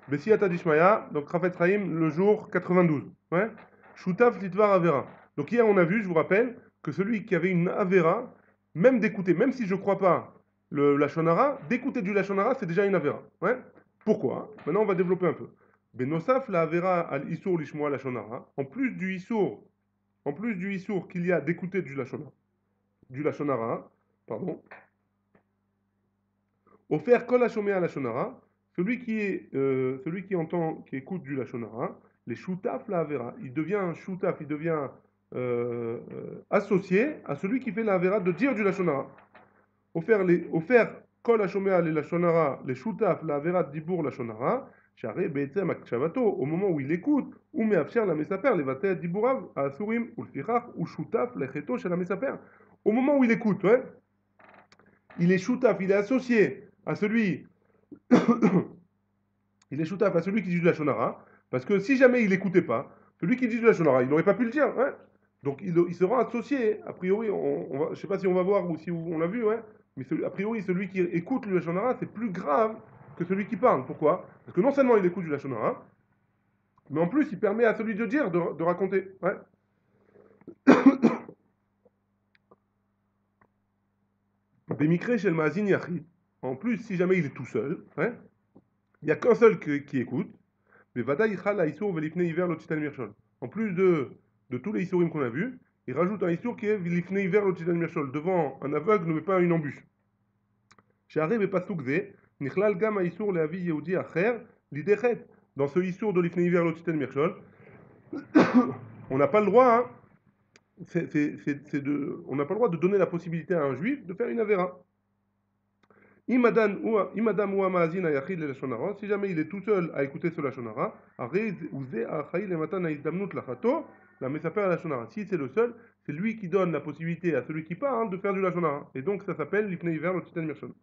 Bessiyata Dishmaya, donc Rafet Chaim, le jour 92. Ouais. Shutaf Litvar Avera. Donc hier on a vu, je vous rappelle, que celui qui avait une Avera, même d'écouter, même si je ne crois pas le Lachonara, d'écouter du Lachonara, c'est déjà une Avera. Ouais. Pourquoi? Maintenant on va développer un peu. Benosaf la Avera al Issour Lishmoa Lachonara, en plus du Issour qu'il y a d'écouter du Lachonara, pardon, offert kol hashomea lashonara, celui qui entend, qui écoute du lashonara, les shutaf la avera, il devient un shutaf, il devient associé à celui qui fait la avera de dire du lashonara. Offert kol hashomea le lashonara, les shutaf la avera dibur lashonara, share be'etzem akshavato, au moment où il écoute, ou me'afsher la mesaper, les vatet diburav, asurim, ou l'fichach, ou shutaf lecheto chez la mesaper. Au moment où il écoute, ouais, il est shutaf, il est associé à celui il est shoutaf à celui qui dit de la shonara, parce que si jamais il n'écoutait pas, celui qui dit de la shonara, il n'aurait pas pu le dire. Ouais. Donc il sera associé, a priori, je ne sais pas si on va voir ou si on l'a vu, ouais, mais a priori, celui qui écoute le shonara, c'est plus grave que celui qui parle. Pourquoi? Parce que non seulement il écoute du shonara, mais en plus il permet à celui de dire, de raconter. Ouais. Bémikré chez le Mazin Yachid. En plus, si jamais il est tout seul, ouais, il n'y a qu'un seul qui écoute. Mais Vadaï Chala Issour Velifne Hiver Lotitan Mirchol. En plus de tous les Issourim qu'on a vus, il rajoute un Issour qui est Velifne Hiver Lotitan Mirchol. Devant un aveugle, ne met pas une embûche. Share Bepasoukze, Nichlal Gam Issour Leavi Yehudi Acher, Lidechet. Dans ce Issour de Lifne Hiver Lotitan Mirchol, on n'a pas le droit, hein, on n'a pas le droit de donner la possibilité à un juif de faire une avéra. Imadam ou Amazin ayachid le lashonara, si jamais il est tout seul à écouter ce lashonara, la mesaper lashonara. Si c'est le seul, c'est lui qui donne la possibilité à celui qui parle de faire du lashonara. Et donc ça s'appelle l'ifnei hiver le titan mirshon.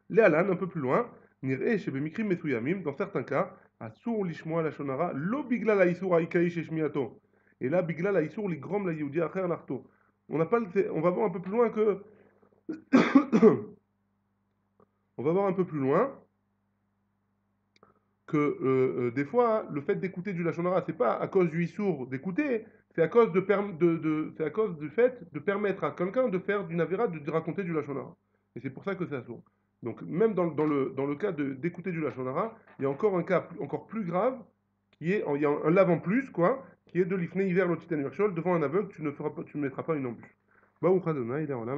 Léalan, un peu plus loin, nir'e shebe mikrim mesuyamim, dans certains cas, asur lishmoa lashonara, lo bigla la isur aikai sheshmiato. Et là, bigla la isur ligrom la yehudi acher narto. On va voir un peu plus loin que on va voir un peu plus loin que des fois, hein, le fait d'écouter du Lachonara, c'est pas à cause du Issour d'écouter, c'est à cause c'est à cause du fait de permettre à quelqu'un de faire d'une Avera, de raconter du Lachonara. Et c'est pour ça que c'est assourd. Donc même dans le cas d'écouter du Lachonara, il y a encore un cas encore plus grave, il y a un lave en plus, quoi, qui est de l'ifne hiver l'otitan devant un aveugle, tu ne mettras pas une embûche. Bah, ou il est en là,